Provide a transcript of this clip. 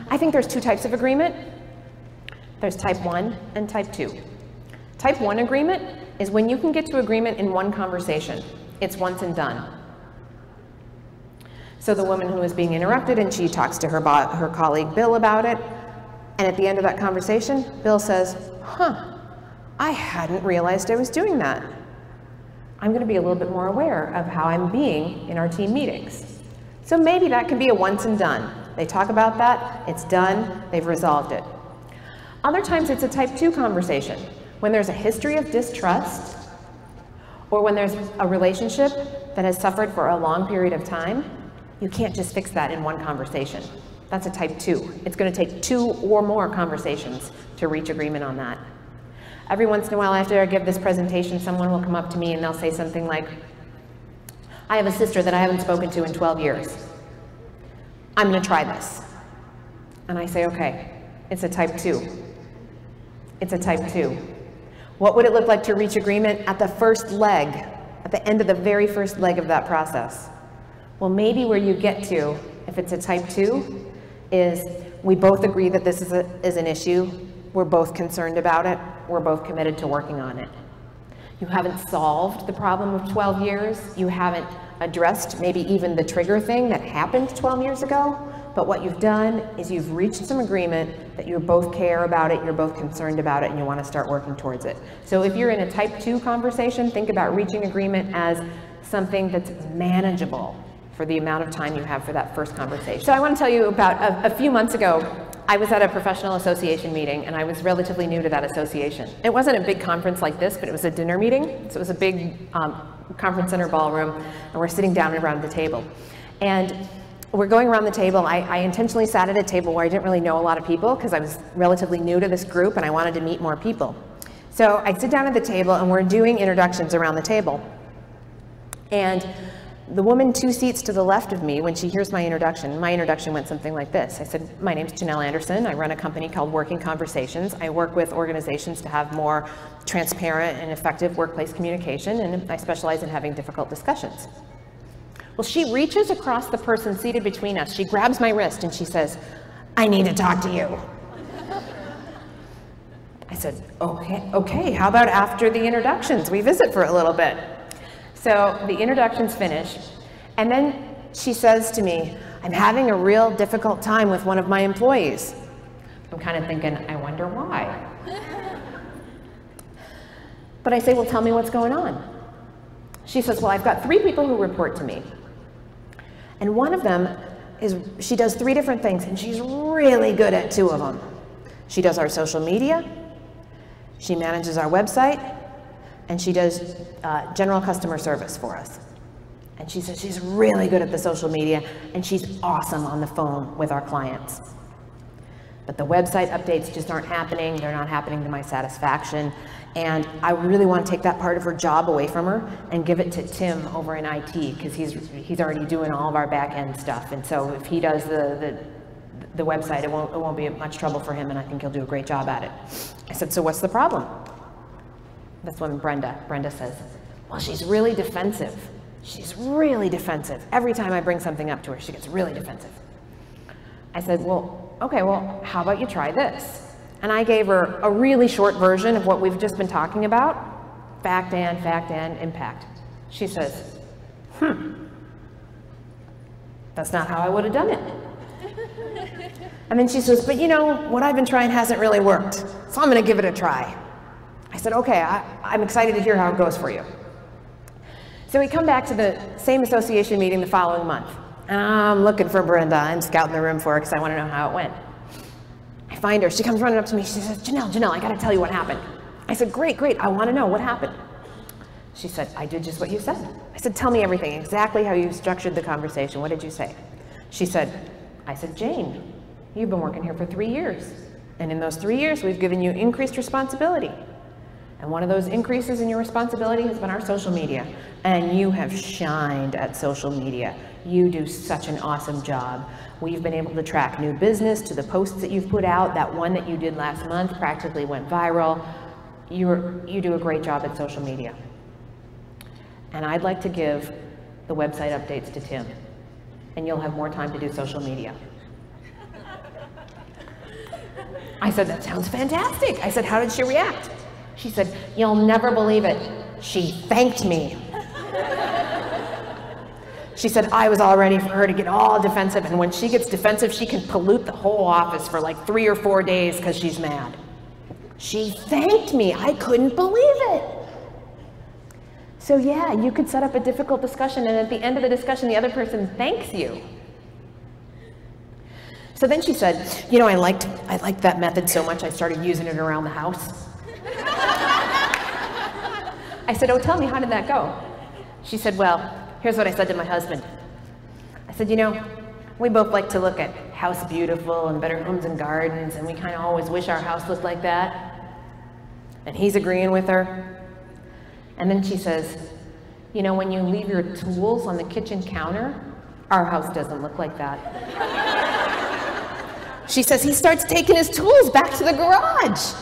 I think there's two types of agreement. There's type 1 and type 2. Type 1 agreement is when you can get to agreement in one conversation. It's once and done. So the woman who is being interrupted, and she talks to her colleague Bill about it, and at the end of that conversation, Bill says, huh, I hadn't realized I was doing that. I'm going to be a little bit more aware of how I'm being in our team meetings. So maybe that can be a once and done. They talk about that, it's done, they've resolved it. Other times it's a type 2 conversation, when there's a history of distrust, or when there's a relationship that has suffered for a long period of time. You can't just fix that in one conversation. That's a type 2. It's going to take 2 or more conversations to reach agreement on that. Every once in a while after I give this presentation, someone will come up to me and they'll say something like, I have a sister that I haven't spoken to in 12 years. I'm going to try this. And I say, okay, it's a type 2. It's a type 2. What would it look like to reach agreement at the first leg, at the end of the very first leg of that process? Well, maybe where you get to, if it's a type 2, is we both agree that this is an issue, we're both concerned about it, we're both committed to working on it. You haven't solved the problem of 12 years, you haven't addressed maybe even the trigger thing that happened 12 years ago, but what you've done is you've reached some agreement that you both care about it, you're both concerned about it, and you want to start working towards it. So if you're in a type 2 conversation, think about reaching agreement as something that's manageable for the amount of time you have for that first conversation. So I want to tell you about a few months ago, I was at a professional association meeting, and I was relatively new to that association. It wasn't a big conference like this, but it was a dinner meeting. So it was a big conference center ballroom, and we're sitting down around the table. And we're going around the table. I intentionally sat at a table where I didn't really know a lot of people because I was relatively new to this group and I wanted to meet more people. So I sit down at the table and we're doing introductions around the table. And the woman 2 seats to the left of me, when she hears my introduction went something like this. I said, my name's Janel Anderson. I run a company called Working Conversations. I work with organizations to have more transparent and effective workplace communication, and I specialize in having difficult discussions. Well, she reaches across the person seated between us. She grabs my wrist and she says, I need to talk to you. I said, okay, how about after the introductions? We visit for a little bit. So the introductions finish, and then she says to me, I'm having a real difficult time with one of my employees. I'm kind of thinking, I wonder why. But I say, well, tell me what's going on. She says, well, I've got 3 people who report to me. And one of them she does 3 different things, and she's really good at 2 of them. She does our social media, she manages our website, and she does general customer service for us. And she says she's really good at the social media, and she's awesome on the phone with our clients. But the website updates just aren't happening. They're not happening to my satisfaction. And I really want to take that part of her job away from her and give it to Tim over in IT, because he's already doing all of our back end stuff. And so if he does the website, it won't be much trouble for him, and I think he'll do a great job at it. I said, so what's the problem? That's when Brenda says, well, she's really defensive. She's really defensive. Every time I bring something up to her, she gets really defensive. I said, well, okay, well, how about you try this? And I gave her a really short version of what we've just been talking about, fact and impact. She says, that's not how I would have done it. And then she says, but you know, what I've been trying hasn't really worked, so I'm going to give it a try. I said, okay, I'm excited to hear how it goes for you. So we come back to the same association meeting the following month. And I'm looking for Brenda. I'm scouting the room for her because I want to know how it went. I find her. She comes running up to me. She says, Janel, I got to tell you what happened. I said, great. I want to know what happened. She said, I did just what you said. I said, tell me everything, exactly how you structured the conversation. What did you say? She said, I said, Jane, you've been working here for 3 years. And in those 3 years, we've given you increased responsibility. And one of those increases in your responsibility has been our social media. And you have shined at social media. You do such an awesome job. We've been able to track new business to the posts that you've put out. That one that you did last month practically went viral. You do a great job at social media. And I'd like to give the website updates to Tim. And you'll have more time to do social media. I said, that sounds fantastic. I said, how did she react? She said, you'll never believe it. She thanked me. She said, I was all ready for her to get all defensive, and when she gets defensive, she can pollute the whole office for like 3 or 4 days because she's mad. She thanked me. I couldn't believe it. So yeah, you could set up a difficult discussion, and at the end of the discussion, the other person thanks you. So then she said, you know, I liked that method so much I started using it around the house. I said, oh, tell me, how did that go? She said, well, here's what I said to my husband. I said, you know, we both like to look at House Beautiful and Better Homes and Gardens, and we kind of always wish our house looked like that. And he's agreeing with her. And then she says, you know, when you leave your tools on the kitchen counter, our house doesn't look like that. She says he starts taking his tools back to the garage.